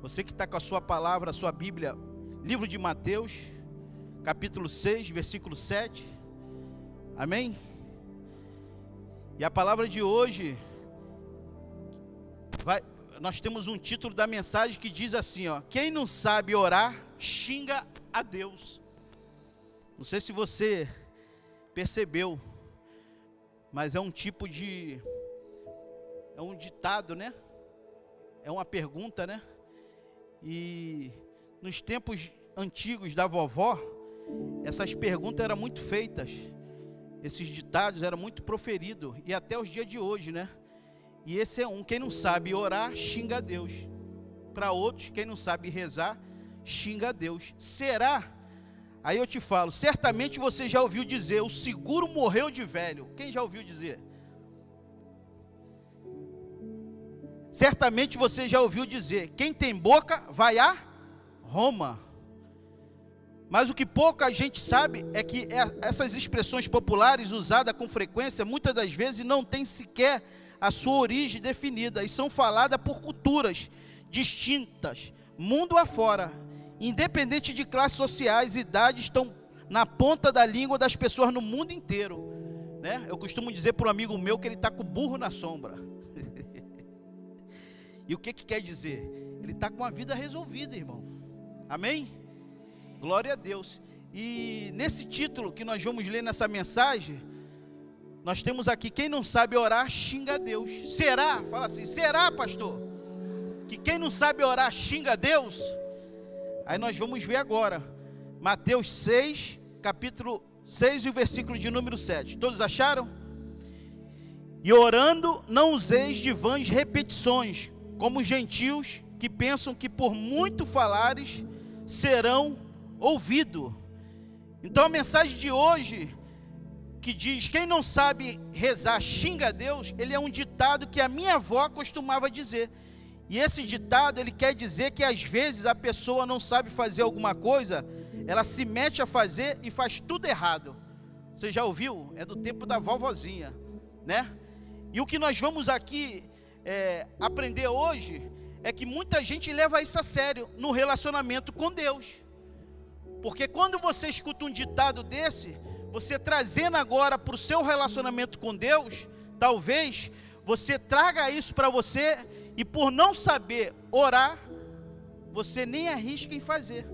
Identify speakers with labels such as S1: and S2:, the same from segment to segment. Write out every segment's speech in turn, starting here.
S1: Você que está com a sua palavra, a sua Bíblia, livro de Mateus, capítulo 6, versículo 7. Amém? E a palavra de hoje, nós temos um título da mensagem que diz assim, ó: quem não sabe orar, xinga a Deus. Não sei se você percebeu, mas é um tipo de... é um ditado, né? É uma pergunta, né? E nos tempos antigos da vovó, essas perguntas eram muito feitas, esses ditados eram muito proferidos, e até os dias de hoje, né? E esse é um: quem não sabe orar, xinga a Deus. Para outros, quem não sabe rezar, xinga a Deus. Será? Aí eu te falo, certamente você já ouviu dizer, o seguro morreu de velho. Quem já ouviu dizer? Certamente você já ouviu dizer, quem tem boca vai a Roma. Mas o que pouca gente sabe é que essas expressões populares usadas com frequência, muitas das vezes não tem sequer a sua origem definida, e são faladas por culturas distintas, mundo afora, independente de classes sociais, idades, estão na ponta da língua das pessoas no mundo inteiro, né? Eu costumo dizer para um amigo meu que ele está com o burro na sombra. E o que quer dizer? Ele está com a vida resolvida, irmão. Amém? Glória a Deus. E nesse título que nós vamos ler nessa mensagem, nós temos aqui: quem não sabe orar, xinga a Deus. Será? Fala assim: será, pastor? Que quem não sabe orar, xinga a Deus? Aí nós vamos ver agora. Mateus 6, capítulo 6 e o versículo de número 7. Todos acharam? E orando, não useis de vãs repetições, como os gentios que pensam que por muito falares serão ouvidos. Então a mensagem de hoje, que diz, quem não sabe rezar, xinga a Deus, ele é um ditado que a minha avó costumava dizer. E esse ditado, ele quer dizer que às vezes a pessoa não sabe fazer alguma coisa, ela se mete a fazer e faz tudo errado. Você já ouviu? É do tempo da vovozinha, né? E o que nós vamos aqui aprender hoje é que muita gente leva isso a sério no relacionamento com Deus. Porque quando você escuta um ditado desse, você trazendo agora para o seu relacionamento com Deus, talvez você traga isso para você, e por não saber orar, você nem arrisca em fazer.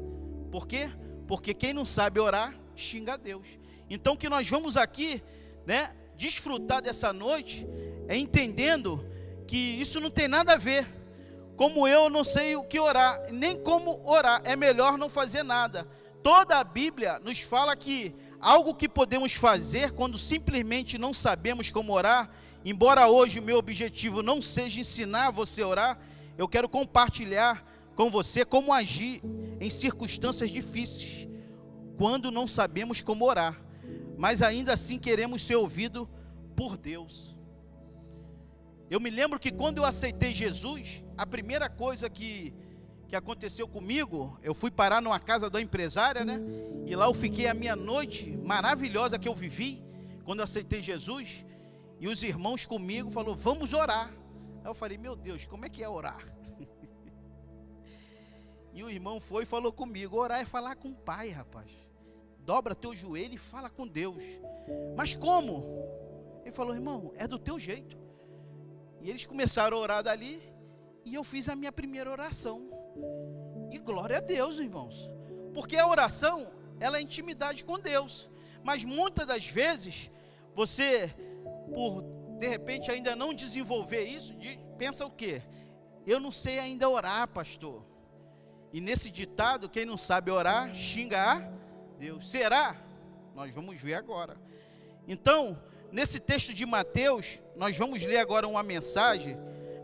S1: Por quê? Porque quem não sabe orar, xinga a Deus. Então o que nós vamos aqui, né, desfrutar dessa noite, é entendendo que isso não tem nada a ver. Como eu não sei o que orar, nem como orar, é melhor não fazer nada. Toda a Bíblia nos fala que algo que podemos fazer quando simplesmente não sabemos como orar, embora hoje o meu objetivo não seja ensinar você a orar, eu quero compartilhar com você como agir em circunstâncias difíceis, quando não sabemos como orar, mas ainda assim queremos ser ouvidos por Deus. Eu me lembro que quando eu aceitei Jesus, a primeira coisa que aconteceu comigo, eu fui parar numa casa da empresária, né? E lá eu fiquei a minha noite maravilhosa que eu vivi, quando eu aceitei Jesus. E os irmãos comigo falaram, vamos orar. Aí eu falei, meu Deus, como é que é orar? E o irmão foi e falou comigo, orar é falar com o Pai, rapaz. Dobra teu joelho e fala com Deus. Mas como? Ele falou, irmão, é do teu jeito. E eles começaram a orar dali, e eu fiz a minha primeira oração. E glória a Deus, irmãos. Porque a oração, ela é intimidade com Deus. Mas muitas das vezes, você, por de repente ainda não desenvolver isso, pensa o quê? Eu não sei ainda orar, pastor. E nesse ditado, quem não sabe orar, xinga a Deus. Será? Nós vamos ver agora. Então, nesse texto de Mateus, nós vamos ler agora uma mensagem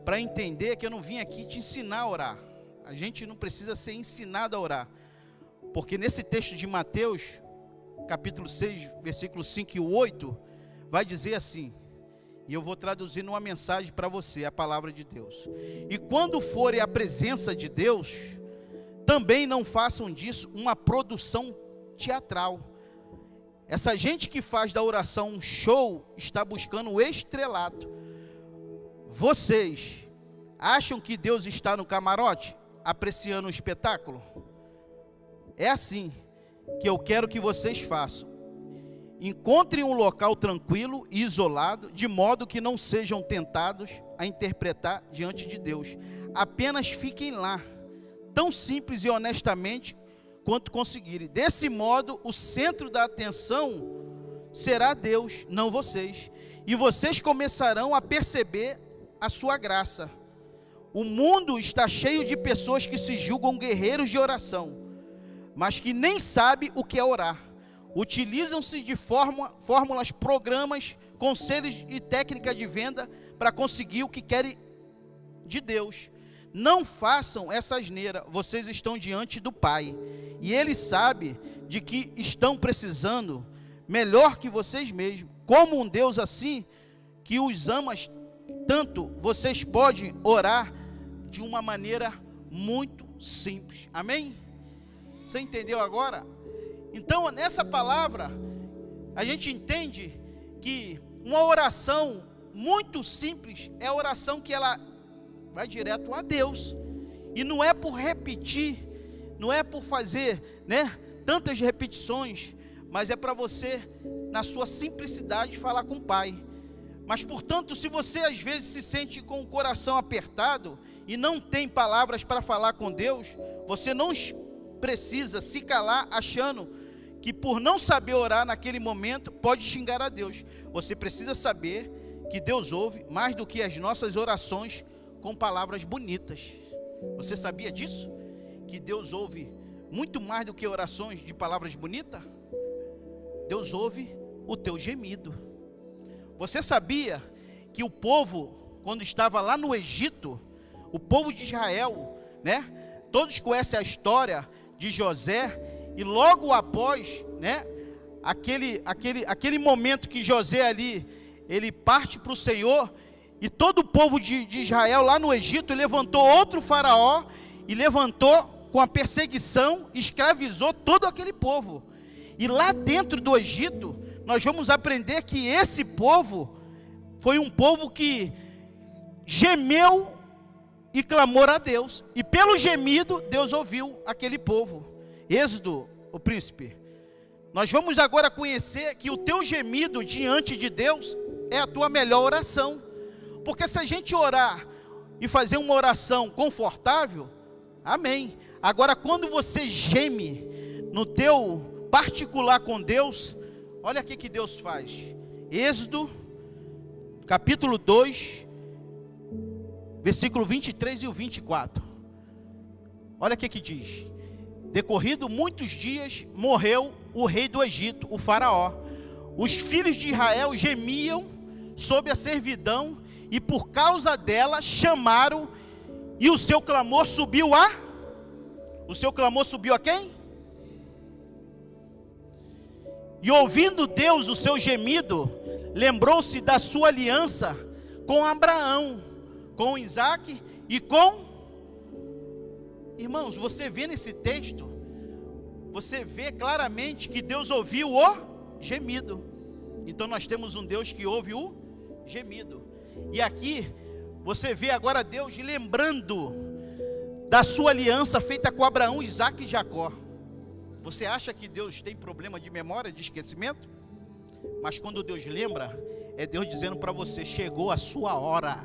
S1: para entender que eu não vim aqui te ensinar a orar. A gente não precisa ser ensinado a orar. Porque nesse texto de Mateus, capítulo 6, versículos 5 e 8, vai dizer assim, e eu vou traduzir numa mensagem para você, a palavra de Deus. E quando forem à presença de Deus, também não façam disso uma produção teatral. Essa gente que faz da oração um show, está buscando o estrelato. Vocês acham que Deus está no camarote? apreciando o espetáculo? É assim que eu quero que vocês façam. Encontrem um local tranquilo e isolado, de modo que não sejam tentados a interpretar diante de Deus. Apenas fiquem lá, tão simples e honestamente quanto conseguirem. Desse modo, o centro da atenção será Deus, não vocês. E vocês começarão a perceber a sua graça. O mundo está cheio de pessoas que se julgam guerreiros de oração, mas que nem sabem o que é orar. Utilizam-se de fórmulas, programas, conselhos e técnica de venda para conseguir o que querem de Deus. Não façam essa asneira, vocês estão diante do Pai, e Ele sabe de que estão precisando melhor que vocês mesmos. Como um Deus assim, que os ama tanto, vocês podem orar de uma maneira muito simples. Amém? Você entendeu agora? Então, nessa palavra, a gente entende que uma oração muito simples é a oração que ela vai direto a Deus. E não é por repetir, não é por fazer, tantas repetições, mas é para você, na sua simplicidade, falar com o Pai. Mas, portanto, se você às vezes se sente com o coração apertado e não tem palavras para falar com Deus, você não precisa se calar achando que por não saber orar naquele momento, pode xingar a Deus. Você precisa saber que Deus ouve mais do que as nossas orações com palavras bonitas. Você sabia disso? Que Deus ouve muito mais do que orações de palavras bonitas? Deus ouve o teu gemido. Você sabia que o povo, quando estava lá no Egito, o povo de Israel, todos conhecem a história de José, e logo após, aquele momento que José ali, ele parte para o Senhor, e todo o povo de Israel lá no Egito levantou outro faraó, e levantou com a perseguição, escravizou todo aquele povo. E lá dentro do Egito, nós vamos aprender que esse povo foi um povo que gemeu e clamou a Deus, e pelo gemido, Deus ouviu aquele povo. Êxodo, o príncipe, nós vamos agora conhecer que o teu gemido diante de Deus é a tua melhor oração, porque se a gente orar e fazer uma oração confortável, amém. Agora, quando você geme no teu particular com Deus, olha o que Deus faz. Êxodo, capítulo 2, versículo 23 e o 24, olha o que diz. Decorrido muitos dias, morreu o rei do Egito, o faraó. Os filhos de Israel gemiam sob a servidão, e por causa dela chamaram, e o seu clamor subiu a... O seu clamor subiu a quem? E ouvindo Deus o seu gemido, lembrou-se da sua aliança com Abraão, com Isaque e com... Irmãos, você vê nesse texto, você vê claramente que Deus ouviu o gemido. Então nós temos um Deus que ouve o gemido. E aqui, você vê agora Deus lembrando da sua aliança feita com Abraão, Isaque e Jacó. Você acha que Deus tem problema de memória, de esquecimento? Mas quando Deus lembra, é Deus dizendo para você, chegou a sua hora.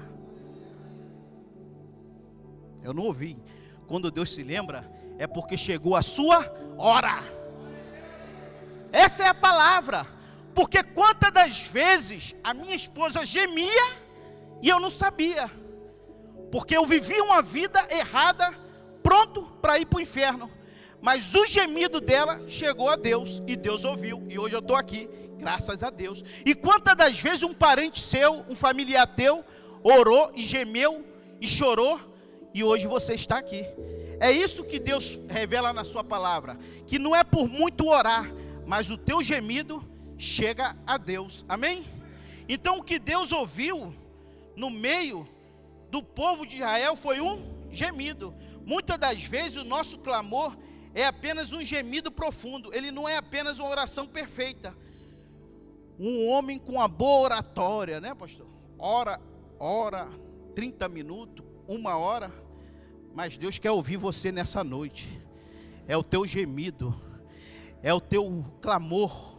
S1: Eu não ouvi. Quando Deus se lembra, é porque chegou a sua hora. Essa é a palavra. Porque quantas das vezes a minha esposa gemia e eu não sabia, porque eu vivia uma vida errada, pronto para ir para o inferno. Mas o gemido dela chegou a Deus, e Deus ouviu, e hoje eu estou aqui, graças a Deus. E quantas das vezes um parente seu, um familiar teu, orou e gemeu e chorou, e hoje você está aqui. É isso que Deus revela na sua palavra, que não é por muito orar, mas o teu gemido chega a Deus, amém? Então o que Deus ouviu no meio do povo de Israel foi um gemido. Muitas das vezes o nosso clamor é apenas um gemido profundo, ele não é apenas uma oração perfeita. Um homem com uma boa oratória, pastor? Ora 30 minutos, 1 hora, Mas Deus quer ouvir você nessa noite. É o teu gemido, é o teu clamor,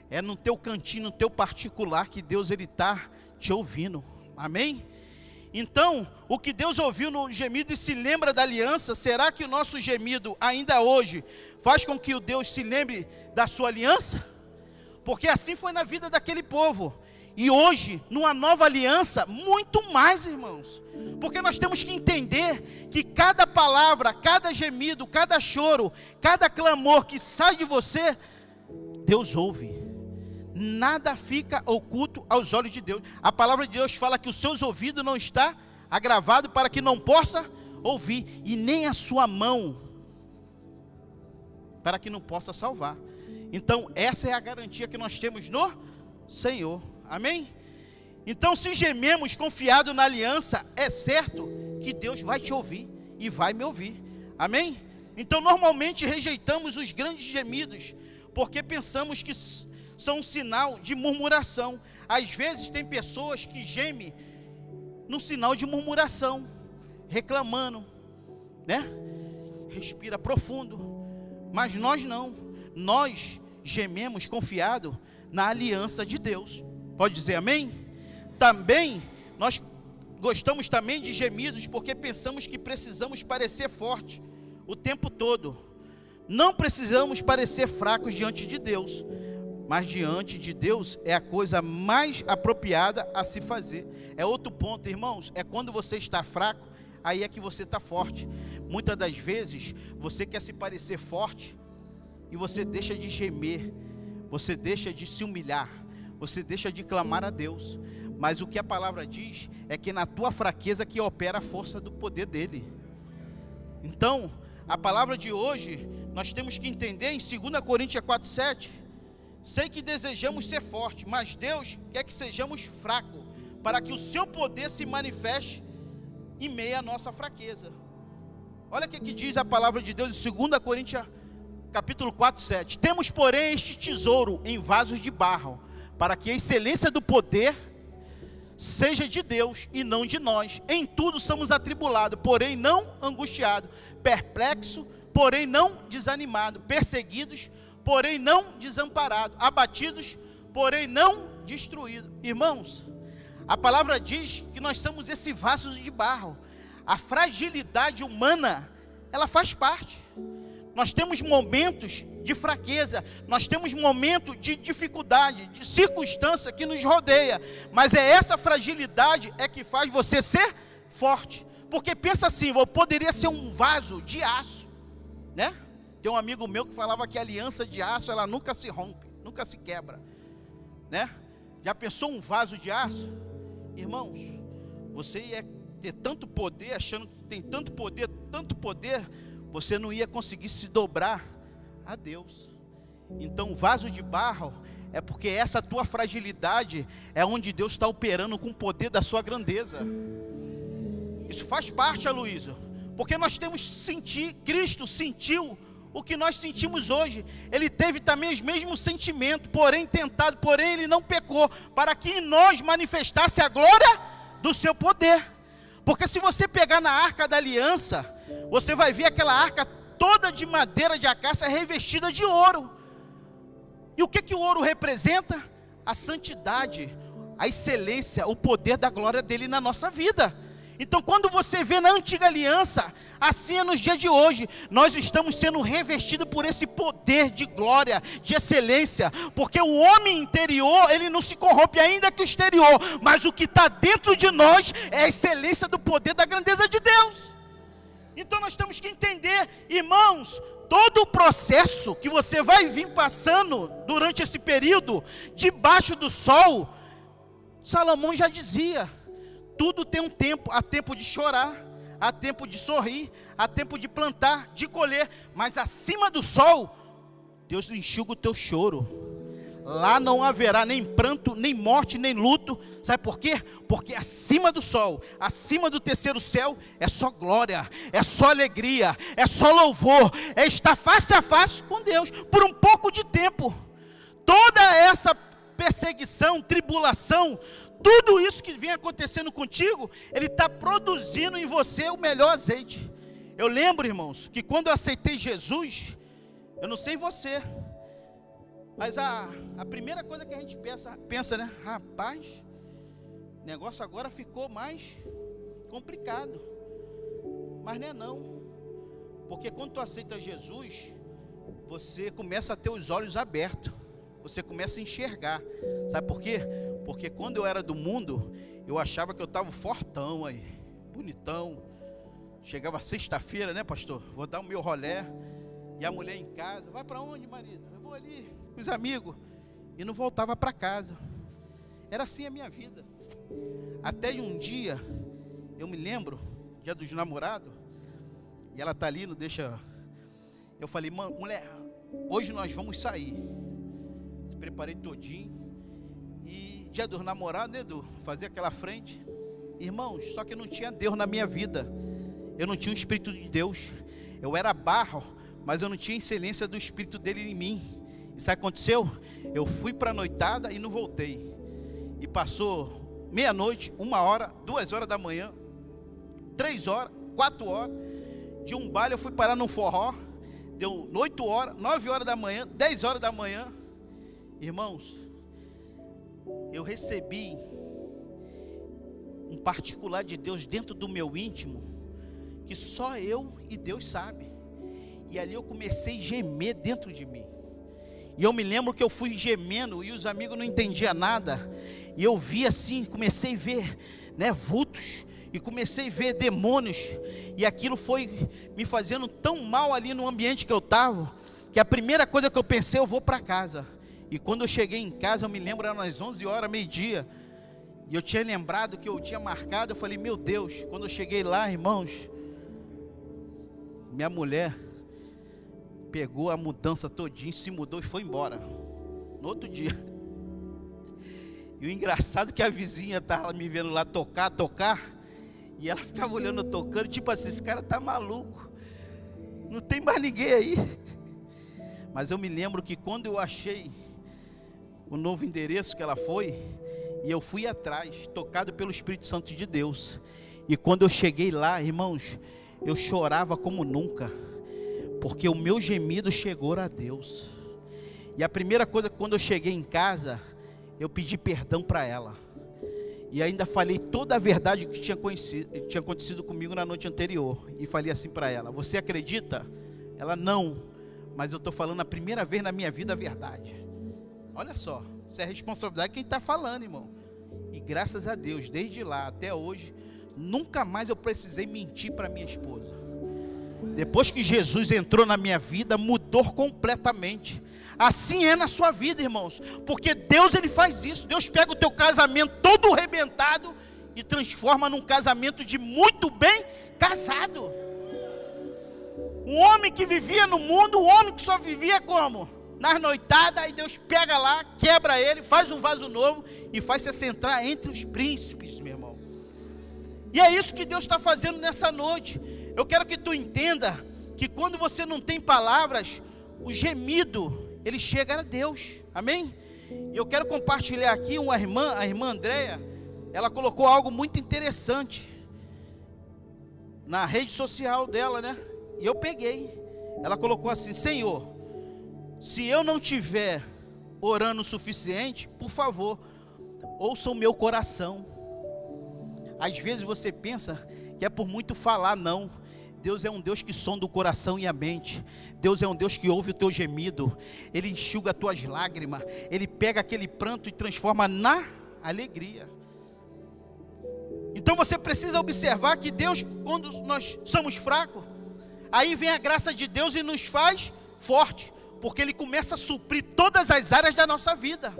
S1: é no teu cantinho, no teu particular que Deus ele está te ouvindo. Amém? Então, o que Deus ouviu no gemido e se lembra da aliança, será que o nosso gemido ainda hoje faz com que o Deus se lembre da sua aliança? Porque assim foi na vida daquele povo. E hoje, numa nova aliança, muito mais, irmãos. Porque nós temos que entender que cada palavra, cada gemido, cada choro, cada clamor que sai de você, Deus ouve. Nada fica oculto aos olhos de Deus. A palavra de Deus fala que os seus ouvidos não está agravado para que não possa ouvir, e nem a sua mão para que não possa salvar. Então essa é a garantia que nós temos no Senhor. Amém? Então, se gememos confiado na aliança, é certo que Deus vai te ouvir e vai me ouvir. Amém? Então, normalmente rejeitamos os grandes gemidos, porque pensamos que são um sinal de murmuração. Às vezes tem pessoas que gemem no sinal de murmuração, reclamando, né? Respira profundo. Mas nós não. Nós gememos confiado na aliança de Deus. Pode dizer amém? Também, nós gostamos também de gemidos, porque pensamos que precisamos parecer forte o tempo todo. Não precisamos parecer fracos diante de Deus, mas diante de Deus é a coisa mais apropriada a se fazer. É outro ponto, irmãos, é quando você está fraco, aí é que você está forte. Muitas das vezes, você quer se parecer forte, e você deixa de gemer, você deixa de se humilhar, você deixa de clamar a Deus. Mas o que a palavra diz é que na tua fraqueza que opera a força do poder dele. Então, a palavra de hoje, nós temos que entender em 2 Coríntios 4:7, sei que desejamos ser fortes, mas Deus quer que sejamos fracos, para que o seu poder se manifeste em meio à nossa fraqueza. Olha o que diz a palavra de Deus em 2 Coríntios capítulo 4:7, temos porém este tesouro em vasos de barro, para que a excelência do poder seja de Deus e não de nós. Em tudo somos atribulados, porém não angustiados, perplexos, porém não desanimados, perseguidos, porém não desamparados, abatidos, porém não destruídos. Irmãos, a palavra diz que nós somos esse vaso de barro. A fragilidade humana, ela faz parte. Nós temos momentos de fraqueza, nós temos momentos de dificuldade, de circunstância que nos rodeia, mas é essa fragilidade é que faz você ser forte. Porque pensa assim, eu poderia ser um vaso de aço, né? Tem um amigo meu que falava que a aliança de aço, ela nunca se rompe, nunca se quebra, né? Já pensou um vaso de aço? Irmãos, você ia ter tanto poder, achando que tem tanto poder, você não ia conseguir se dobrar a Deus. Então, vaso de barro é porque essa tua fragilidade é onde Deus está operando com o poder da sua grandeza. Isso faz parte, Aloysio, porque nós temos que sentir, Cristo sentiu o que nós sentimos hoje. Ele teve também os mesmos sentimentos, porém tentado, porém ele não pecou, para que em nós manifestasse a glória do seu poder. Porque se você pegar na arca da aliança, você vai ver aquela arca toda de madeira de acácia revestida de ouro. E o que o ouro representa? A santidade, a excelência, o poder da glória dele na nossa vida. Então, quando você vê na antiga aliança, assim é nos dias de hoje, nós estamos sendo revestidos por esse poder de glória, de excelência, porque o homem interior, ele não se corrompe ainda que o exterior, mas o que está dentro de nós é a excelência do poder da grandeza de Deus. Então nós temos que entender, irmãos, todo o processo que você vai vir passando durante esse período, debaixo do sol, Salomão já dizia, tudo tem um tempo, há tempo de chorar, há tempo de sorrir, há tempo de plantar, de colher, mas acima do sol, Deus enxuga o teu choro. Lá não haverá nem pranto, nem morte, nem luto. Sabe por quê? Porque acima do sol, acima do terceiro céu, é só glória, é só alegria, é só louvor, é estar face a face com Deus, por um pouco de tempo. Toda essa perseguição, tribulação, tudo isso que vem acontecendo contigo, ele está produzindo em você o melhor azeite. Eu lembro, irmãos, que quando eu aceitei Jesus, eu não sei você, mas a primeira coisa que a gente pensa, né? Rapaz, o negócio agora ficou mais complicado. Mas não é não. Porque quando tu aceita Jesus, você começa a ter os olhos abertos. Você começa a enxergar. Sabe por quê? Porque quando eu era do mundo, eu achava que eu estava fortão aí, bonitão. Chegava sexta-feira, né, pastor? Vou dar o meu rolé. E a mulher em casa, vai para onde, marido? Eu vou ali com os amigos. E não voltava para casa. Era assim a minha vida. Até um dia, eu me lembro, dia dos namorados, e ela tá ali, não deixa. Eu falei, mulher, hoje nós vamos sair. Se preparei todinho. E dia dos namorados, né, Edu? Fazia aquela frente. Irmãos, só que não tinha Deus na minha vida. Eu não tinha o Espírito de Deus. Eu era barro, mas eu não tinha excelência do Espírito dele em mim. E sabe o que aconteceu? Eu fui para a noitada e não voltei. E passou meia-noite, 1 hora, 2 horas da manhã, 3 horas, 4 horas. De um baile eu fui parar num forró. Deu 8 horas, 9 horas da manhã, 10 horas da manhã. Irmãos, eu recebi um particular de Deus dentro do meu íntimo, que só eu e Deus sabe. E ali eu comecei a gemer dentro de mim. E eu me lembro que eu fui gemendo e os amigos não entendiam nada. E eu vi assim, comecei a ver, né, vultos. E comecei a ver demônios. E aquilo foi me fazendo tão mal ali no ambiente que eu estava, que a primeira coisa que eu pensei, eu vou para casa. E quando eu cheguei em casa, eu me lembro, era umas 11 horas, meio-dia. E eu tinha lembrado que eu tinha marcado. Eu falei, meu Deus, quando eu cheguei lá, irmãos, minha mulher pegou a mudança todinha, se mudou e foi embora. No outro dia. E o engraçado é que a vizinha estava me vendo lá tocar. E ela ficava olhando, tocando, tipo assim, esse cara tá maluco. Não tem mais ninguém aí. Mas eu me lembro que quando eu achei o novo endereço que ela foi, e eu fui atrás, tocado pelo Espírito Santo de Deus. E quando eu cheguei lá, irmãos, eu chorava como nunca, porque o meu gemido chegou a Deus. E a primeira coisa, quando eu cheguei em casa, eu pedi perdão para ela. E ainda falei toda a verdade que tinha acontecido comigo na noite anterior. E falei assim para ela, você acredita? Ela, não, mas eu estou falando a primeira vez na minha vida a verdade. Olha só, isso é responsabilidade de quem está falando, irmão. E graças a Deus, desde lá até hoje, nunca mais eu precisei mentir para minha esposa. Depois que Jesus entrou na minha vida, mudou completamente. Assim é na sua vida, irmãos, porque Deus, Ele faz isso. Deus pega o teu casamento todo arrebentado e transforma num casamento de muito bem casado. Um homem que vivia no mundo, um homem que só vivia como? Nas noitadas, aí Deus pega lá, quebra ele, faz um vaso novo e faz se assentar entre os príncipes, meu irmão. E é isso que Deus está fazendo nessa noite. Eu quero que tu entenda que quando você não tem palavras, o gemido, ele chega a Deus, amém? E eu quero compartilhar aqui a irmã Andréia, ela colocou algo muito interessante na rede social dela, né? E eu peguei, ela colocou assim, Senhor, se eu não tiver orando o suficiente, por favor, ouça o meu coração. Às vezes você pensa que é por muito falar, não. Deus é um Deus que sonda o coração e a mente. Deus é um Deus que ouve o teu gemido. Ele enxuga as tuas lágrimas. Ele pega aquele pranto e transforma na alegria. Então você precisa observar que Deus, quando nós somos fracos, aí vem a graça de Deus e nos faz forte, porque Ele começa a suprir todas as áreas da nossa vida.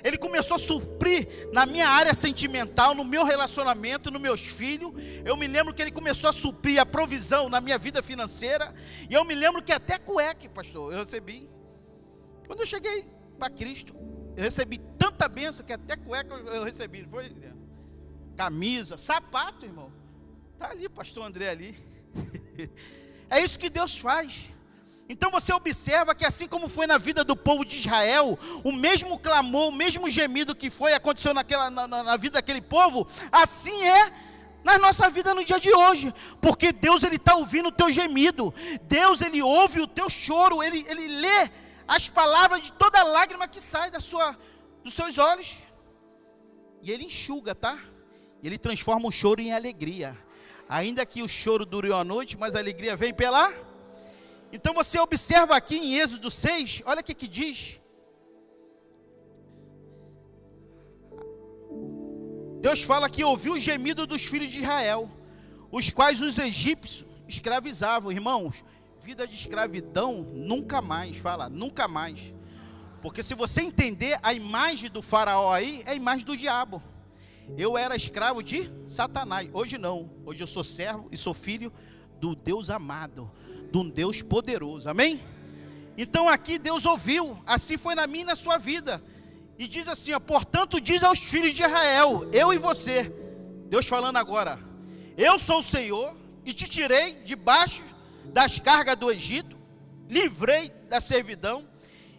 S1: Ele começou a suprir na minha área sentimental, no meu relacionamento, nos meus filhos. Eu me lembro que Ele começou a suprir a provisão na minha vida financeira. E eu me lembro que até cueca, pastor, eu recebi. Quando eu cheguei para Cristo, eu recebi tanta bênção que até cueca eu recebi. Foi camisa, sapato, irmão. Está ali, pastor André ali. É isso que Deus faz. Então você observa que assim como foi na vida do povo de Israel, o mesmo clamor, o mesmo gemido que aconteceu na vida daquele povo, assim é na nossa vida no dia de hoje, porque Deus, Ele está ouvindo o teu gemido, Deus, Ele ouve o teu choro, Ele lê as palavras de toda lágrima que sai dos seus olhos, e Ele enxuga, tá? Ele transforma o choro em alegria, ainda que o choro dure uma noite, mas a alegria vem pela... Então você observa aqui em Êxodo 6, olha o que diz. Deus fala que ouviu o gemido dos filhos de Israel, os quais os egípcios escravizavam. Irmãos, vida de escravidão nunca mais, fala, nunca mais. Porque se você entender a imagem do faraó aí, é a imagem do diabo. Eu era escravo de Satanás, hoje não, hoje eu sou servo e sou filho do Deus amado, de um Deus poderoso, amém? Então aqui Deus ouviu, assim foi na minha e na sua vida. E diz assim, ó, portanto diz aos filhos de Israel, eu e você, Deus falando agora, eu sou o Senhor e te tirei debaixo das cargas do Egito, livrei da servidão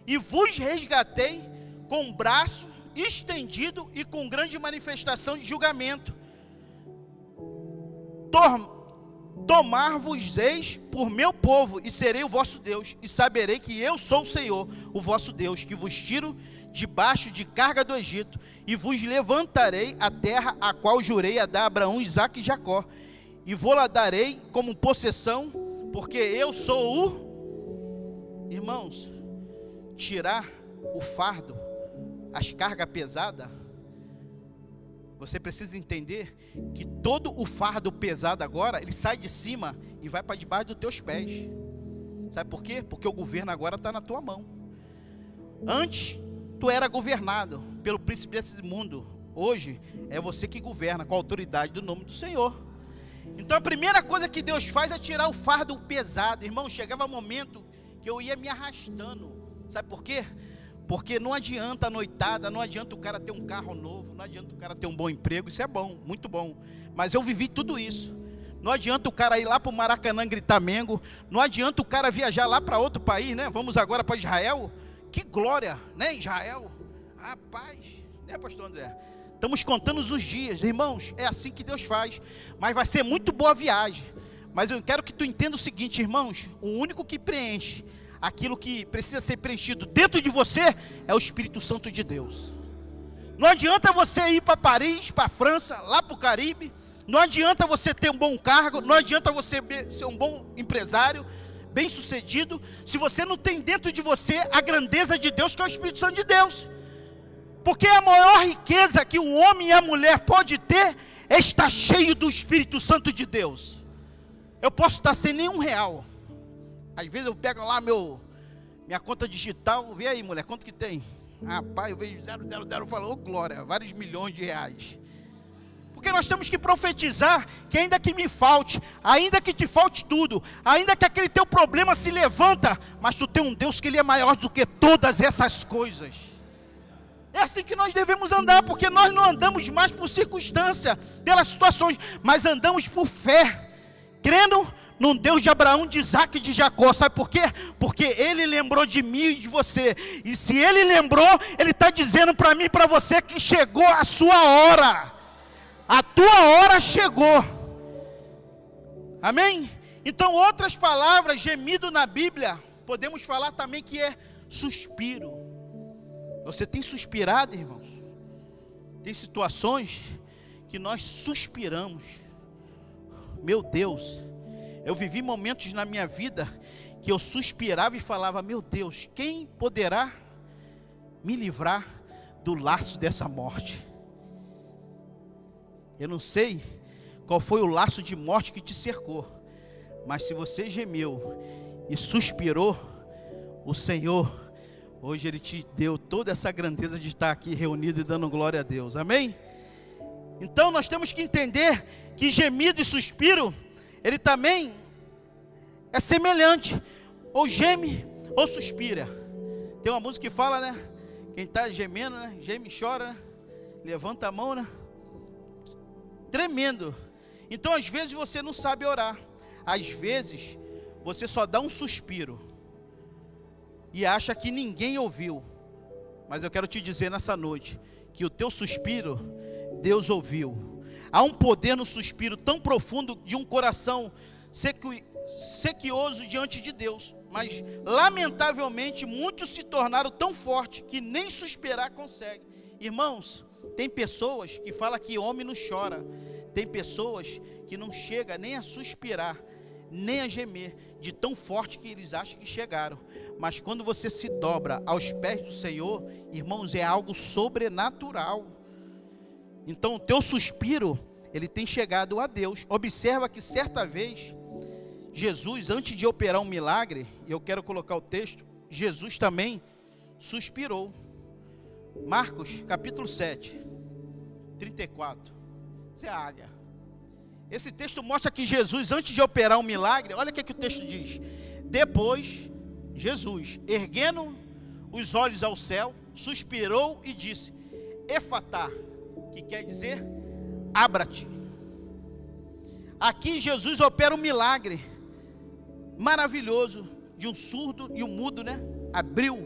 S1: e vos resgatei com o braço estendido e com grande manifestação de julgamento. Tomar-vos-eis por meu povo e serei o vosso Deus, e saberei que eu sou o Senhor, o vosso Deus, que vos tiro debaixo de carga do Egito, e vos levantarei a terra a qual jurei a dar a Abraão, Isaque e Jacó, e vou-la darei como possessão, porque eu sou o... Irmãos, tirar o fardo, as cargas pesadas, você precisa entender que todo o fardo pesado agora, ele sai de cima e vai para debaixo dos teus pés. Sabe por quê? Porque o governo agora está na tua mão. Antes, tu era governado pelo príncipe desse mundo. Hoje, é você que governa com a autoridade do nome do Senhor. Então a primeira coisa que Deus faz é tirar o fardo pesado. Irmão, chegava um momento que eu ia me arrastando. Sabe por quê? Porque não adianta a noitada, não adianta o cara ter um carro novo, não adianta o cara ter um bom emprego, isso é bom, muito bom. Mas eu vivi tudo isso. Não adianta o cara ir lá para o Maracanã gritar Mengo, não adianta o cara viajar lá para outro país, né? Vamos agora para Israel. Que glória, né, Israel? Rapaz, né, pastor André? Estamos contando os dias, irmãos, é assim que Deus faz. Mas vai ser muito boa a viagem. Mas eu quero que tu entenda o seguinte, irmãos, o único que preenche aquilo que precisa ser preenchido dentro de você é o Espírito Santo de Deus. Não adianta você ir para Paris, para a França, lá para o Caribe, não adianta você ter um bom cargo, não adianta você ser um bom empresário, bem sucedido, se você não tem dentro de você a grandeza de Deus, que é o Espírito Santo de Deus. Porque a maior riqueza que o homem e a mulher pode ter é estar cheio do Espírito Santo de Deus. Eu posso estar sem nenhum real. Às vezes eu pego lá minha conta digital, vê aí, mulher, quanto que tem? Rapaz, eu vejo 000, eu falo, ô glória, vários milhões de reais. Porque nós temos que profetizar que ainda que me falte, ainda que te falte tudo, ainda que aquele teu problema se levanta, mas tu tem um Deus que Ele é maior do que todas essas coisas. É assim que nós devemos andar, porque nós não andamos mais por circunstância, pelas situações, mas andamos por fé, crendo num Deus de Abraão, de Isaque e de Jacó. Sabe por quê? Porque Ele lembrou de mim e de você. E se Ele lembrou, Ele está dizendo para mim e para você que chegou a sua hora. A tua hora chegou. Amém? Então, outras palavras, gemido na Bíblia, podemos falar também que é suspiro. Você tem suspirado, irmãos? Tem situações que nós suspiramos. Meu Deus, eu vivi momentos na minha vida que eu suspirava e falava, meu Deus, quem poderá me livrar do laço dessa morte? Eu não sei qual foi o laço de morte que te cercou, mas se você gemeu e suspirou, o Senhor, hoje Ele te deu toda essa grandeza de estar aqui reunido e dando glória a Deus, amém? Então nós temos que entender que gemido e suspiro, ele também é semelhante, ou geme ou suspira. Tem uma música que fala, né? Quem está gemendo, né? Geme e chora, né? Levanta a mão, né? Tremendo. Então às vezes você não sabe orar, às vezes você só dá um suspiro e acha que ninguém ouviu. Mas eu quero te dizer nessa noite que o teu suspiro Deus ouviu. Há um poder no suspiro tão profundo de um coração sequioso diante de Deus. Mas, lamentavelmente, muitos se tornaram tão fortes que nem suspirar conseguem. Irmãos, tem pessoas que falam que homem não chora. Tem pessoas que não chegam nem a suspirar, nem a gemer, de tão forte que eles acham que chegaram. Mas quando você se dobra aos pés do Senhor, irmãos, é algo sobrenatural. Então o teu suspiro, ele tem chegado a Deus. Observa que certa vez, Jesus, antes de operar um milagre, eu quero colocar o texto, Jesus também suspirou. Marcos, capítulo 7, 34. Isso é a águia. Esse texto mostra que Jesus, antes de operar um milagre, olha o que o texto diz. Depois, Jesus, erguendo os olhos ao céu, suspirou e disse: Efatá, que quer dizer, abra-te. Aqui Jesus opera um milagre maravilhoso de um surdo e um mudo, né? Abriu.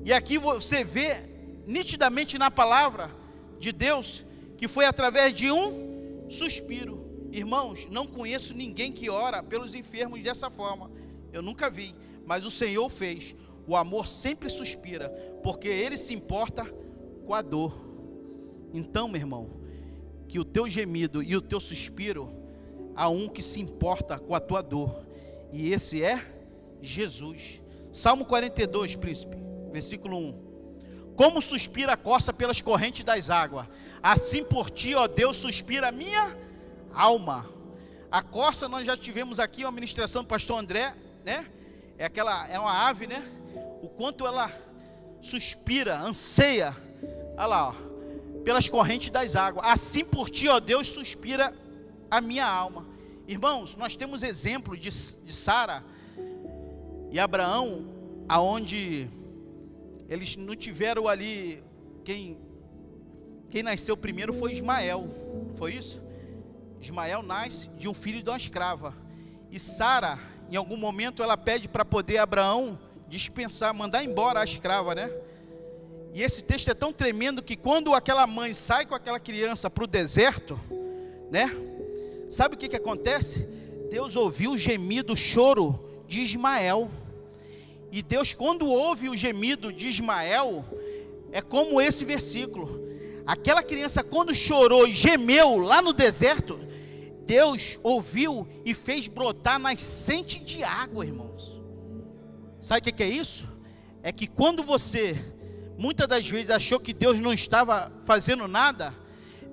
S1: E aqui você vê nitidamente na palavra de Deus que foi através de um suspiro. Irmãos, não conheço ninguém que ora pelos enfermos dessa forma. Eu nunca vi, mas o Senhor fez. O amor sempre suspira, porque Ele se importa com a dor. Então, meu irmão, que o teu gemido e o teu suspiro, há um que se importa com a tua dor, e esse é Jesus. Salmo 42, príncipe, versículo 1. Como suspira a corça pelas correntes das águas, assim por ti, ó Deus, suspira a minha alma. A corça, nós já tivemos aqui uma ministração do pastor André, né? É uma ave, né? O quanto ela suspira, anseia, olha lá, ó, pelas correntes das águas. Assim por ti, ó Deus, suspira a minha alma. Irmãos, nós temos exemplo de Sara e Abraão, aonde eles não tiveram ali, quem nasceu primeiro foi Ismael, não foi isso? Ismael nasce de um filho de uma escrava, e Sara, em algum momento, ela pede para poder Abraão dispensar, mandar embora a escrava, né? E esse texto é tão tremendo que quando aquela mãe sai com aquela criança para o deserto, né? Sabe o que acontece? Deus ouviu o gemido, o choro de Ismael. E Deus, quando ouve o gemido de Ismael, é como esse versículo. Aquela criança, quando chorou e gemeu lá no deserto, Deus ouviu e fez brotar nascente de água, irmãos. Sabe o que é isso? É que quando você, muitas das vezes, achou que Deus não estava fazendo nada,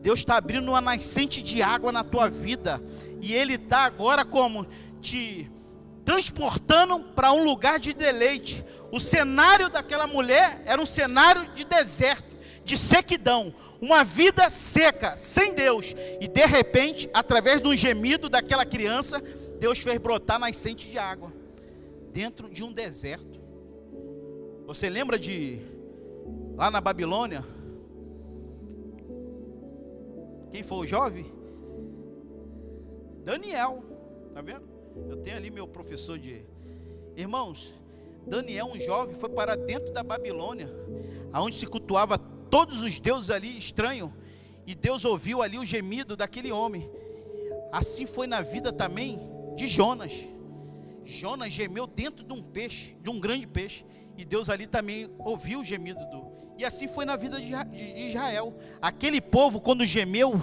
S1: Deus está abrindo uma nascente de água na tua vida. E Ele está agora como te transportando para um lugar de deleite. O cenário daquela mulher era um cenário de deserto, de sequidão, uma vida seca, sem Deus. E de repente, através de um gemido daquela criança, Deus fez brotar nascente de água, dentro de um deserto. Você lembra de, lá na Babilônia, quem foi o jovem? Daniel, tá vendo? Eu tenho ali meu professor de... Irmãos, Daniel, um jovem, foi para dentro da Babilônia, aonde se cultuava todos os deuses ali, estranho, e Deus ouviu ali o gemido daquele homem. Assim foi na vida também de Jonas. Jonas gemeu dentro de um peixe, de um grande peixe, e Deus ali também ouviu o gemido E assim foi na vida de Israel. Aquele povo, quando gemeu,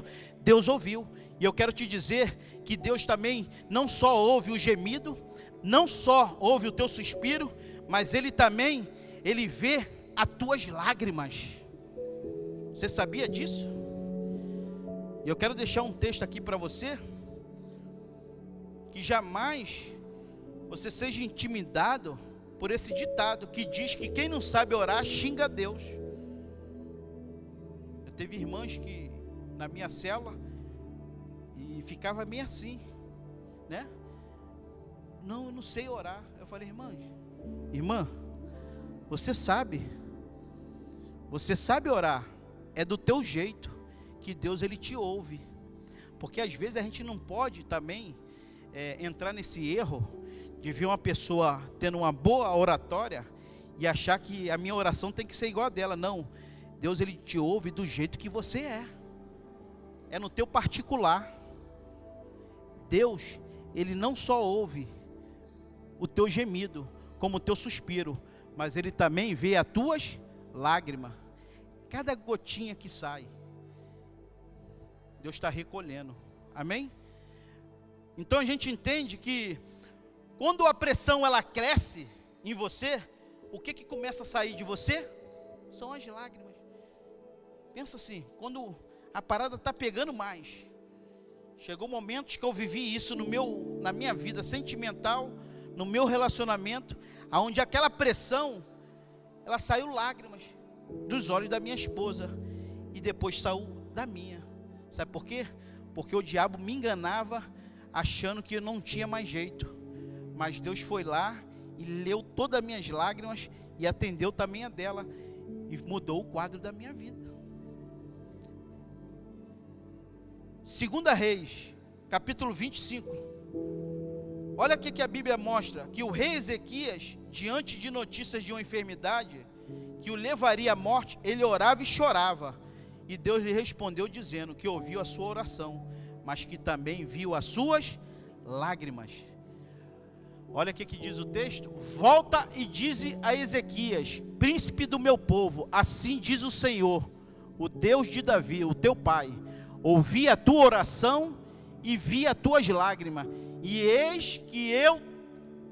S1: Deus ouviu. E eu quero te dizer que Deus também não só ouve o gemido, não só ouve o teu suspiro, mas Ele também, Ele vê as tuas lágrimas. Você sabia disso? E eu quero deixar um texto aqui para você, que jamais você seja intimidado por esse ditado, que diz que quem não sabe orar, xinga a Deus. Eu teve irmãs que, na minha célula, e ficava meio assim, né? Não, eu não sei orar. Eu falei, irmã, você sabe orar, é do teu jeito, que Deus Ele te ouve. Porque às vezes a gente não pode também entrar nesse erro de ver uma pessoa tendo uma boa oratória e achar que a minha oração tem que ser igual a dela. Não, Deus Ele te ouve do jeito que você é. é no teu particular. Deus, Ele não só ouve o teu gemido, como o teu suspiro, mas Ele também vê as tuas lágrimas. Cada gotinha que sai, Deus está recolhendo. Amém? Então a gente entende que quando a pressão ela cresce em você, o que começa a sair de você? São as lágrimas. Pensa assim, quando a parada está pegando mais. Chegou momentos que eu vivi isso na minha vida sentimental, no meu relacionamento, aonde aquela pressão, ela saiu lágrimas dos olhos da minha esposa, e depois saiu da minha. Sabe por quê? Porque o diabo me enganava, achando que eu não tinha mais jeito. Mas Deus foi lá e leu todas as minhas lágrimas, e atendeu também a dela, e mudou o quadro da minha vida. 2 Reis, capítulo 25. Olha o que a Bíblia mostra, que o rei Ezequias, diante de notícias de uma enfermidade, que o levaria à morte, ele orava e chorava, e Deus lhe respondeu dizendo, que ouviu a sua oração, mas que também viu as suas lágrimas. Olha o que diz o texto: volta e dize a Ezequias, príncipe do meu povo, assim diz o Senhor, o Deus de Davi, o teu pai, ouvi a tua oração e vi as tuas lágrimas, e eis que eu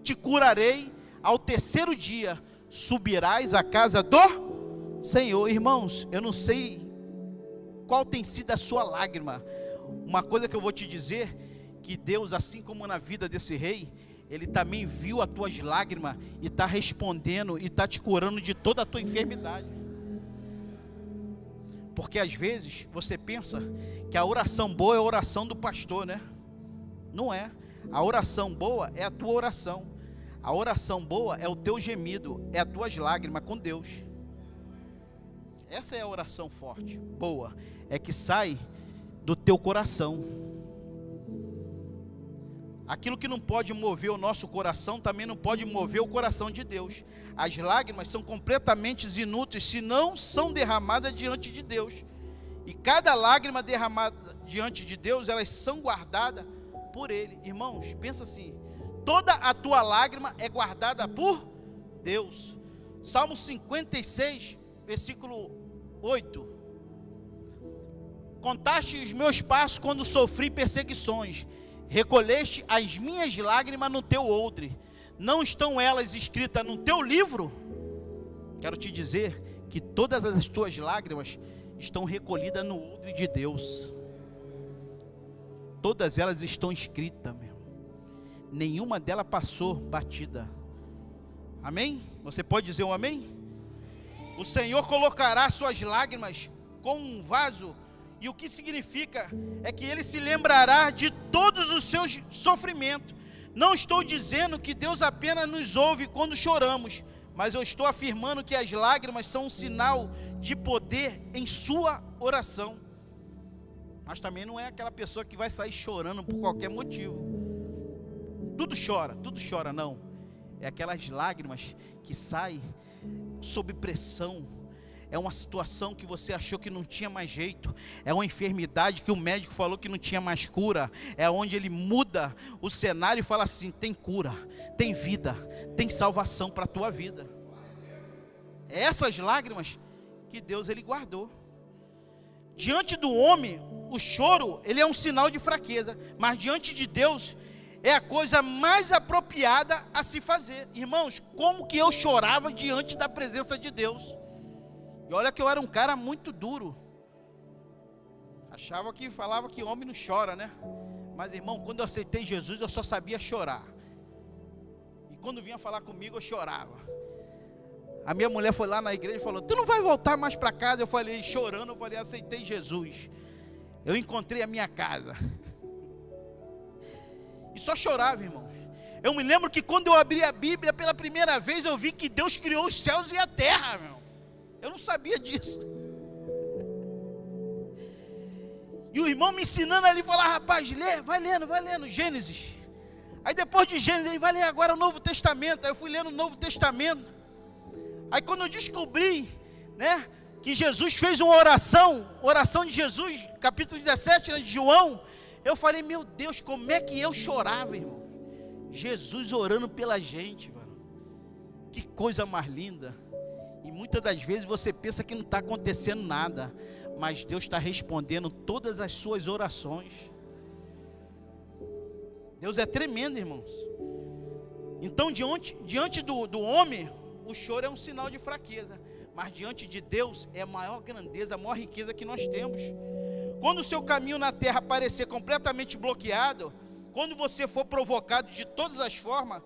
S1: te curarei, ao terceiro dia subirás à casa do Senhor. Irmãos, eu não sei qual tem sido a sua lágrima. Uma coisa que eu vou te dizer, que Deus, assim como na vida desse rei, Ele também viu as tuas lágrimas, e está respondendo, e está te curando de toda a tua enfermidade. Porque às vezes você pensa que a oração boa é a oração do pastor, né? Não é. A oração boa é a tua oração. A oração boa é o teu gemido, é as tuas lágrimas com Deus. Essa é a oração forte, boa, é que sai do teu coração. Aquilo que não pode mover o nosso coração, também não pode mover o coração de Deus. As lágrimas são completamente inúteis se não são derramadas diante de Deus. E cada lágrima derramada diante de Deus, elas são guardadas por Ele. Irmãos, pensa assim, toda a tua lágrima é guardada por Deus. Salmo 56, versículo 8. Contaste os meus passos quando sofri perseguições, recolheste as minhas lágrimas no teu odre. Não estão elas escritas no teu livro? Quero te dizer que todas as tuas lágrimas estão recolhidas no odre de Deus. Todas elas estão escritas, meu. Nenhuma delas passou batida. Amém? Você pode dizer um amém? O Senhor colocará suas lágrimas com um vaso. E o que significa é que Ele se lembrará de todos os seus sofrimentos. Não estou dizendo que Deus apenas nos ouve quando choramos, mas eu estou afirmando que as lágrimas são um sinal de poder em sua oração. Mas também não é aquela pessoa que vai sair chorando por qualquer motivo. Tudo chora não. É aquelas lágrimas que saem sob pressão. É uma situação que você achou que não tinha mais jeito. É uma enfermidade que o médico falou que não tinha mais cura. É onde ele muda o cenário e fala assim: tem cura, tem vida, tem salvação para a tua vida. É essas lágrimas que Deus ele guardou. Diante do homem, o choro ele é um sinal de fraqueza. Mas diante de Deus é a coisa mais apropriada a se fazer. Irmãos, como que eu chorava diante da presença de Deus? E olha que eu era um cara muito duro. Falava que homem não chora, né? Mas irmão, quando eu aceitei Jesus, eu só sabia chorar. E quando vinha falar comigo, eu chorava. A minha mulher foi lá na igreja e falou: tu não vai voltar mais para casa? Eu falei, chorando, eu falei, aceitei Jesus. Eu encontrei a minha casa. E só chorava, irmãos. Eu me lembro que quando eu abri a Bíblia pela primeira vez, eu vi que Deus criou os céus e a terra, meu. Eu não sabia disso. E o irmão me ensinando ali, falar: rapaz, vai lendo Gênesis. Aí depois de Gênesis, ele vai ler agora o Novo Testamento. Aí eu fui lendo o Novo Testamento. Aí quando eu descobri, né, que Jesus fez uma oração de Jesus, capítulo 17, né, de João, eu falei, meu Deus, como é que eu chorava, irmão? Jesus orando pela gente, mano. Que coisa mais linda. E muitas das vezes você pensa que não está acontecendo nada, mas Deus está respondendo todas as suas orações. Deus é tremendo, irmãos. Então, diante do homem, o choro é um sinal de fraqueza. Mas diante de Deus é a maior grandeza, a maior riqueza que nós temos. Quando o seu caminho na terra parecer completamente bloqueado, quando você for provocado de todas as formas,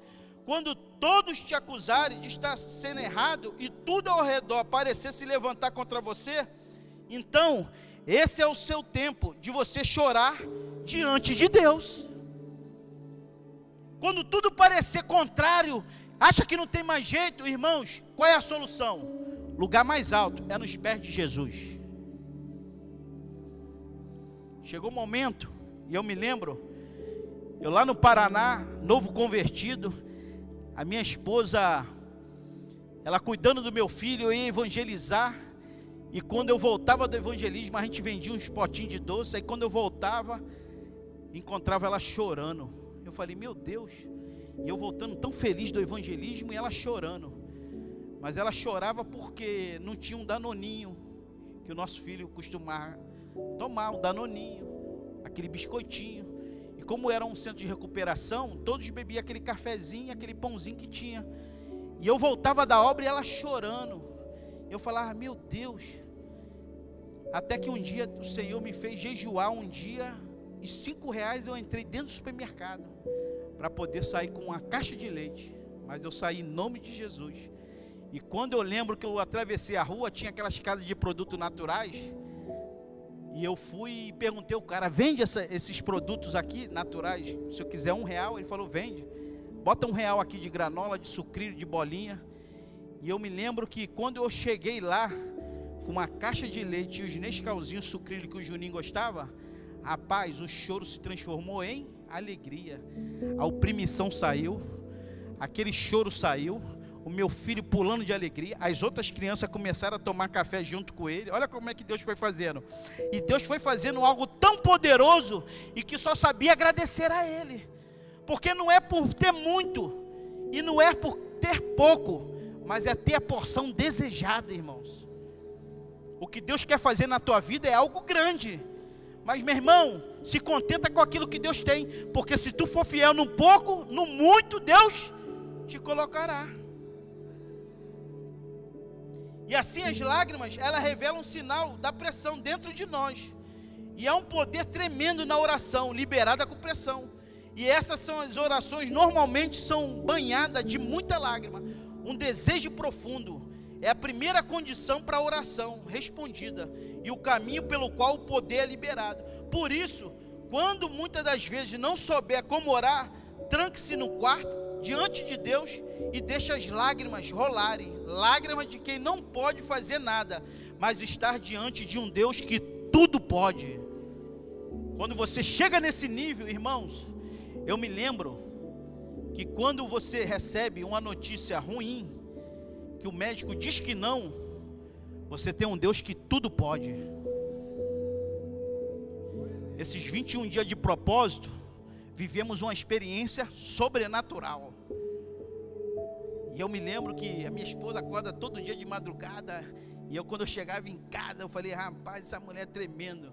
S1: quando todos te acusarem de estar sendo errado e tudo ao redor parecer se levantar contra você, então esse é o seu tempo de você chorar diante de Deus. Quando tudo parecer contrário, acha que não tem mais jeito, irmãos, qual é a solução? Lugar mais alto é nos pés de Jesus. Chegou o momento, e eu me lembro, eu lá no Paraná, novo convertido, a minha esposa, ela cuidando do meu filho, eu ia evangelizar, e quando eu voltava do evangelismo, a gente vendia uns potinhos de doce, aí quando eu voltava, encontrava ela chorando. Eu falei, meu Deus, e eu voltando tão feliz do evangelismo, e ela chorando. Mas ela chorava porque não tinha um danoninho, que o nosso filho costumava tomar, um danoninho, aquele biscoitinho. E como era um centro de recuperação, todos bebiam aquele cafezinho, aquele pãozinho que tinha. E eu voltava da obra e ela chorando. Eu falava, meu Deus. Até que um dia o Senhor me fez jejuar um dia, e R$5 eu entrei dentro do supermercado, para poder sair com uma caixa de leite. Mas eu saí em nome de Jesus. E quando eu lembro que eu atravessei a rua, tinha aquelas casas de produtos naturais, e eu fui e perguntei ao cara, vende esses produtos aqui, naturais, se eu quiser R$1, ele falou, vende, bota R$1 aqui de granola, de sucrilho, de bolinha. E eu me lembro que quando eu cheguei lá, com uma caixa de leite e os Nescauzinhos sucrilho que o Juninho gostava, rapaz, o choro se transformou em alegria, a oprimição saiu, aquele choro saiu, o meu filho pulando de alegria, as outras crianças começaram a tomar café junto com ele. Olha como é que Deus foi fazendo. E Deus foi fazendo algo tão poderoso, e que só sabia agradecer a Ele. Porque não é por ter muito, e não é por ter pouco, mas é ter a porção desejada, irmãos. O que Deus quer fazer na tua vida é algo grande. Mas, meu irmão, se contenta com aquilo que Deus tem. Porque se tu for fiel no pouco, no muito, Deus te colocará. E assim as lágrimas, elas revelam um sinal da pressão dentro de nós. E há um poder tremendo na oração, liberada com pressão. E essas são as orações, normalmente são banhadas de muita lágrima. Um desejo profundo é a primeira condição para a oração respondida. E o caminho pelo qual o poder é liberado. Por isso, quando muitas das vezes não souber como orar, tranque-se no quarto, diante de Deus, e deixa as lágrimas rolarem. Lágrimas de quem não pode fazer nada, mas estar diante de um Deus que tudo pode. Quando você chega nesse nível, irmãos, eu me lembro que quando você recebe uma notícia ruim, que o médico diz que não, você tem um Deus que tudo pode. Esses 21 dias de propósito, vivemos uma experiência sobrenatural. E eu me lembro que a minha esposa acorda todo dia de madrugada, e quando eu chegava em casa, eu falei, rapaz, essa mulher é tremendo.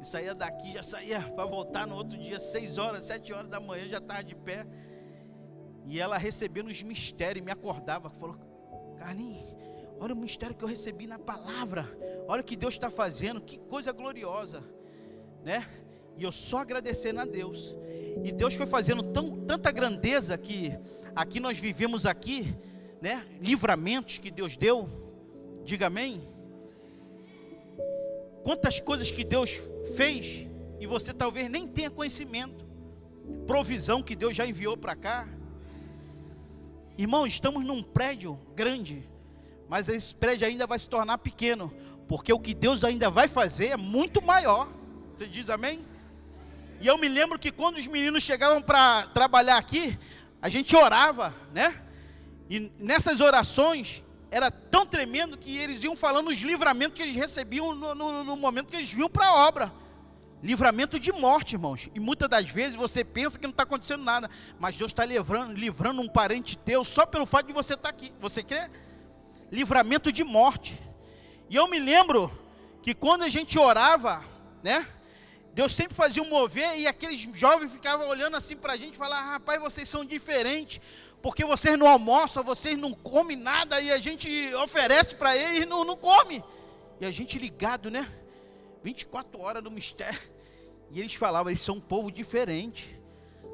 S1: E saía daqui, já saía para voltar no outro dia, 6 horas, 7 horas da manhã, já estava de pé. E ela recebendo os mistérios, me acordava, falou, Carlinhos, olha o mistério que eu recebi na palavra, olha o que Deus está fazendo, que coisa gloriosa, né? E eu só agradecendo a Deus. E Deus foi fazendo tanta grandeza que aqui nós vivemos aqui, né? Livramentos que Deus deu. Diga amém. Quantas coisas que Deus fez e você talvez nem tenha conhecimento. Provisão que Deus já enviou para cá. Irmão, estamos num prédio grande, mas esse prédio ainda vai se tornar pequeno, porque o que Deus ainda vai fazer é muito maior. Você diz amém? E eu me lembro que quando os meninos chegavam para trabalhar aqui, a gente orava, né? E nessas orações, era tão tremendo que eles iam falando os livramentos que eles recebiam no momento que eles vinham para a obra. Livramento de morte, irmãos. E muitas das vezes você pensa que não está acontecendo nada, mas Deus está livrando um parente teu só pelo fato de você estar aqui. Você crê? Livramento de morte. E eu me lembro que quando a gente orava, né, Deus sempre fazia um mover, e aqueles jovens ficavam olhando assim para a gente e falavam: rapaz, vocês são diferentes, porque vocês não almoçam, vocês não comem nada, e a gente oferece para eles e não come. E a gente ligado, né? 24 horas no mistério. E eles falavam: eles são um povo diferente.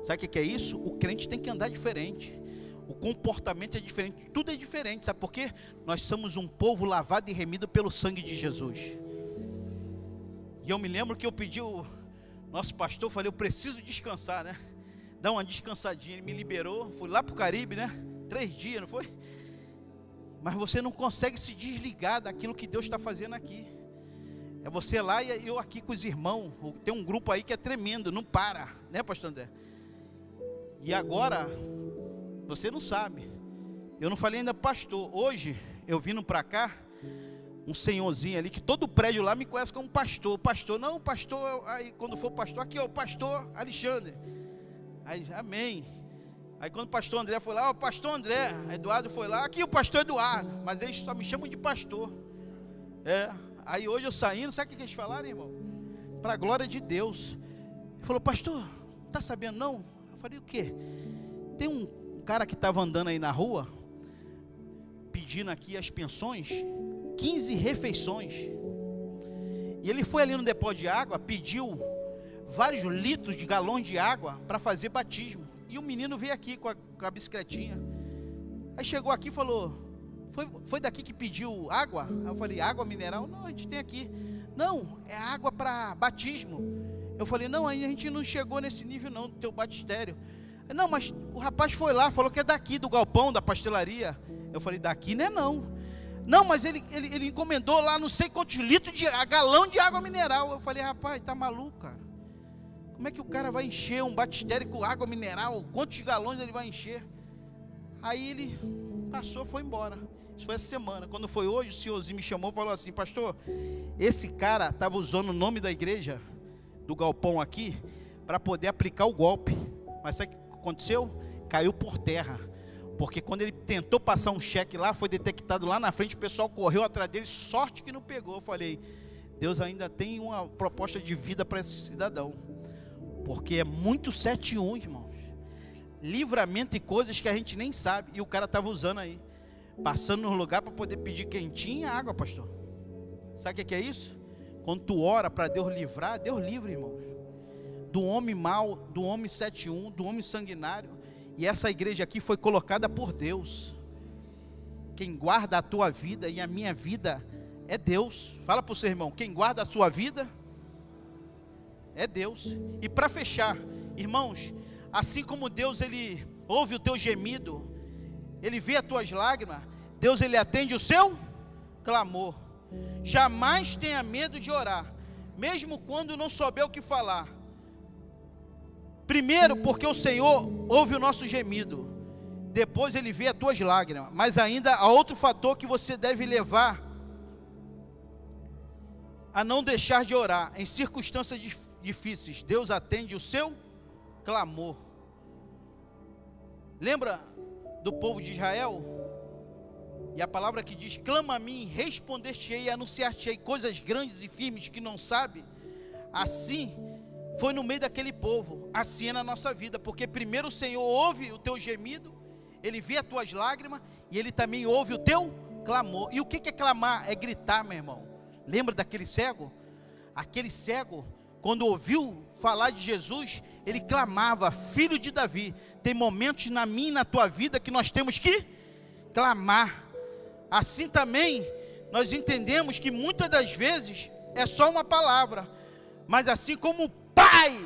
S1: Sabe o que é isso? O crente tem que andar diferente. O comportamento é diferente, tudo é diferente. Sabe por quê? Nós somos um povo lavado e remido pelo sangue de Jesus. E eu me lembro que eu pedi o nosso pastor, falei: eu preciso descansar, né? Dar uma descansadinha. Ele me liberou, fui lá para o Caribe, né? 3 dias, não foi? Mas você não consegue se desligar daquilo que Deus está fazendo aqui. É você lá e eu aqui com os irmãos. Tem um grupo aí que é tremendo, não para, né, pastor André? E agora, você não sabe, eu não falei ainda pastor. Hoje, eu vindo para cá, um senhorzinho ali, que todo prédio lá me conhece como pastor. Pastor, não, pastor, aí quando for pastor, aqui ó, pastor Alexandre. Aí, amém. Aí quando o pastor André foi lá, ó, pastor André, Eduardo foi lá, aqui o pastor Eduardo, mas eles só me chamam de pastor. Aí hoje eu saindo, sabe o que eles falaram, irmão? Para a glória de Deus. Ele falou: pastor, tá sabendo não? Eu falei: o quê? Tem um cara que estava andando aí na rua, pedindo aqui as pensões, 15 refeições. E ele foi ali no depósito de água, pediu vários litros de galões de água para fazer batismo. E o menino veio aqui com a bicicletinha. Aí chegou aqui e falou: foi daqui que pediu água? Aí eu falei: água mineral? Não, a gente tem aqui. Não, é água para batismo. Eu falei: não, a gente não chegou nesse nível não, do teu batistério. Não, mas o rapaz foi lá, falou que é daqui, do galpão, da pastelaria. Eu falei: daqui não é não. Não, mas ele encomendou lá não sei quantos litros de galão de água mineral. Eu falei: rapaz, tá maluco, cara? Como é que o cara vai encher um batistério com água mineral? Quantos galões ele vai encher? Aí ele passou, foi embora. Isso foi essa semana. Quando foi hoje, o senhorzinho me chamou e falou assim: pastor, esse cara estava usando o nome da igreja, do galpão aqui, para poder aplicar o golpe. Mas sabe o que aconteceu? Caiu por terra. Porque quando ele tentou passar um cheque lá, foi detectado lá na frente, o pessoal correu atrás dele, sorte que não pegou. Eu falei: Deus ainda tem uma proposta de vida para esse cidadão. Porque é muito 7-1, irmãos. Livramento e coisas que a gente nem sabe. E o cara estava usando aí, passando no lugar para poder pedir quentinha água, pastor. Sabe o que é isso? Quando tu ora para Deus livrar, Deus livra, irmãos, do homem mau, do homem 7-1, do homem sanguinário. E essa igreja aqui foi colocada por Deus. Quem guarda a tua vida e a minha vida é Deus. Fala para o seu irmão: quem guarda a sua vida é Deus. E para fechar, irmãos, assim como Deus, ele ouve o teu gemido, ele vê as tuas lágrimas, Deus, ele atende o seu clamor. Jamais tenha medo de orar, mesmo quando não souber o que falar. Primeiro, porque o Senhor ouve o nosso gemido. Depois ele vê as tuas lágrimas. Mas ainda há outro fator que você deve levar a não deixar de orar. Em circunstâncias difíceis, Deus atende o seu clamor. Lembra do povo de Israel? E a palavra que diz: clama a mim, responder-te-ei e anunciar-te-ei coisas grandes e firmes que não sabe. Assim foi no meio daquele povo, assim é na nossa vida. Porque primeiro o Senhor ouve o teu gemido, ele vê as tuas lágrimas, e ele também ouve o teu clamor. E o que é clamar? É gritar, meu irmão. Lembra daquele cego? Aquele cego, quando ouviu falar de Jesus, ele clamava: filho de Davi. Tem momentos na minha e na tua vida que nós temos que clamar. Assim também nós entendemos que muitas das vezes é só uma palavra, mas assim como o Pai,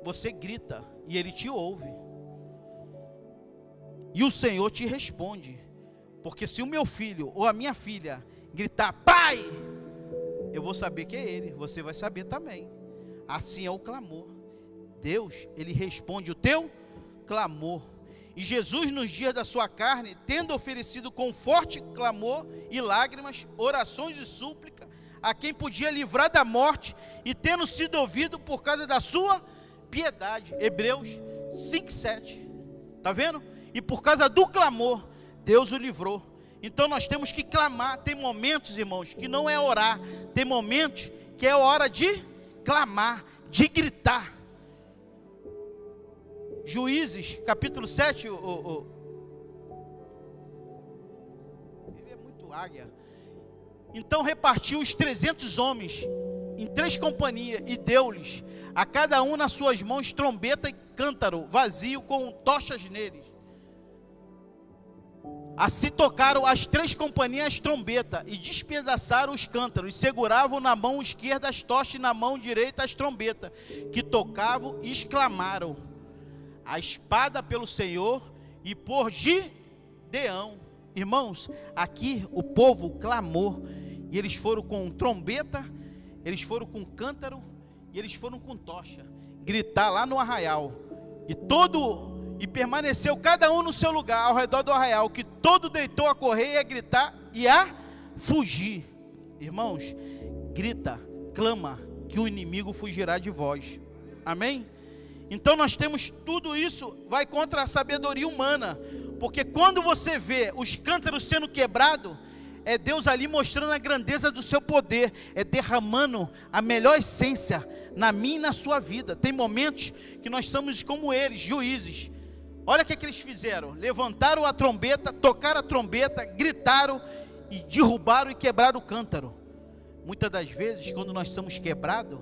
S1: você grita e ele te ouve, e o Senhor te responde. Porque se o meu filho ou a minha filha gritar Pai, eu vou saber que é ele, você vai saber também. Assim é o clamor. Deus, ele responde o teu clamor. E Jesus, nos dias da sua carne, tendo oferecido com forte clamor e lágrimas, orações e súplica, a quem podia livrar da morte, e tendo sido ouvido por causa da sua piedade. Hebreus 5:7. Está vendo? E por causa do clamor, Deus o livrou. Então nós temos que clamar. Tem momentos, irmãos, que não é orar. Tem momentos que é hora de clamar, de gritar. Juízes, capítulo 7, ele é muito águia. Então repartiu os 300 homens em 3 companhias e deu-lhes a cada um nas suas mãos trombeta e cântaro vazio com tochas neles. Assim tocaram as 3 companhias as trombetas e despedaçaram os cântaros, e seguravam na mão esquerda as tochas e na mão direita as trombetas, que tocavam e exclamaram: a espada pelo Senhor e por Gideão. Irmãos, aqui o povo clamou, e eles foram com trombeta, eles foram com cântaro, e eles foram com tocha, gritar lá no arraial, e permaneceu cada um no seu lugar, ao redor do arraial, que todo deitou a correr e a gritar e a fugir. Irmãos, grita, clama, que o inimigo fugirá de vós. Amém? Então nós temos tudo isso, vai contra a sabedoria humana, porque quando você vê os cântaros sendo quebrados, é Deus ali mostrando a grandeza do seu poder, é derramando a melhor essência na minha e na sua vida. Tem momentos que nós somos como eles, juízes. Olha o que eles fizeram: levantaram a trombeta, tocaram a trombeta, gritaram e derrubaram e quebraram o cântaro. Muitas das vezes, quando nós somos quebrados,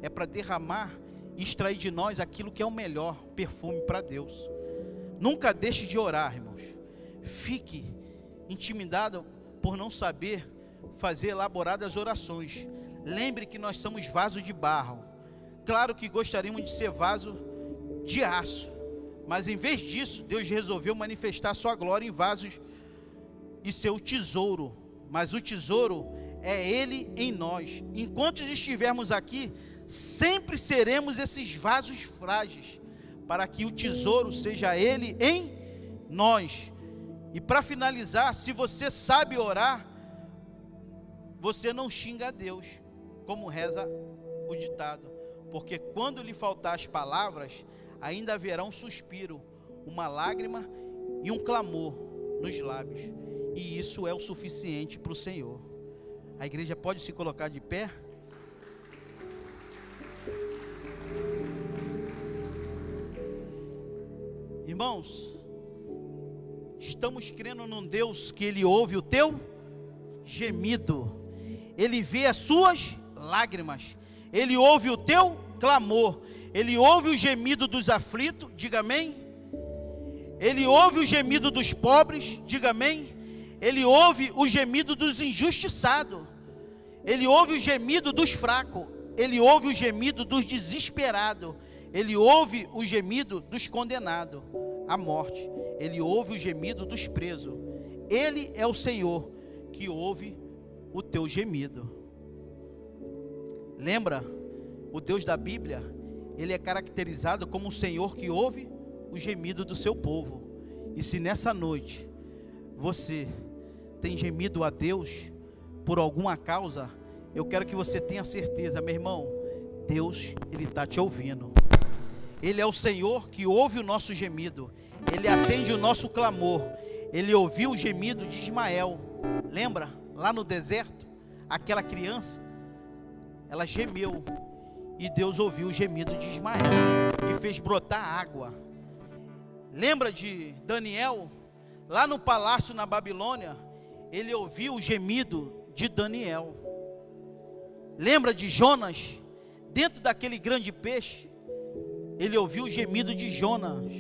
S1: é para derramar e extrair de nós aquilo que é o melhor perfume para Deus. Nunca deixe de orar, irmãos. Fique intimidado por não saber fazer elaboradas orações. Lembre que nós somos vaso de barro. Claro que gostaríamos de ser vaso de aço, mas em vez disso, Deus resolveu manifestar sua glória em vasos e seu tesouro. Mas o tesouro é Ele em nós. Enquanto estivermos aqui, sempre seremos esses vasos frágeis, para que o tesouro seja Ele em nós. E para finalizar, se você sabe orar, você não xinga a Deus, como reza o ditado, porque quando lhe faltar as palavras, ainda haverá um suspiro, uma lágrima e um clamor nos lábios, e isso é o suficiente para o Senhor. A igreja pode se colocar de pé? Irmãos, estamos crendo num Deus que Ele ouve o teu gemido, Ele vê as suas lágrimas, Ele ouve o teu clamor, Ele ouve o gemido dos aflitos, diga amém. Ele ouve o gemido dos pobres, diga amém. Ele ouve o gemido dos injustiçados, Ele ouve o gemido dos fracos, Ele ouve o gemido dos desesperados, Ele ouve o gemido dos condenados à morte, Ele ouve o gemido dos presos. Ele é o Senhor que ouve o teu gemido. Lembra, o Deus da Bíblia, Ele é caracterizado como o Senhor que ouve o gemido do seu povo. E se nessa noite você tem gemido a Deus por alguma causa, eu quero que você tenha certeza, meu irmão, Deus, Ele está te ouvindo. Ele é o Senhor que ouve o nosso gemido, Ele atende o nosso clamor. Ele ouviu o gemido de Ismael. Lembra, lá no deserto, aquela criança, ela gemeu, e Deus ouviu o gemido de Ismael e fez brotar água. Lembra de Daniel, lá no palácio na Babilônia, ele ouviu o gemido de Daniel. Lembra de Jonas, dentro daquele grande peixe, ele ouviu o gemido de Jonas.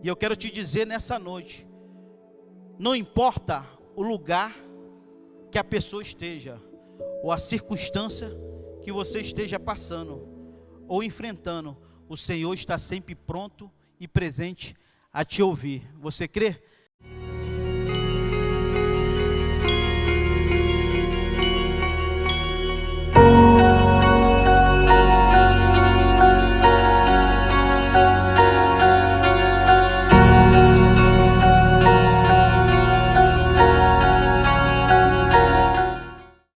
S1: E eu quero te dizer nessa noite, não importa o lugar que a pessoa esteja, ou a circunstância que você esteja passando ou enfrentando, o Senhor está sempre pronto e presente a te ouvir. Você crê?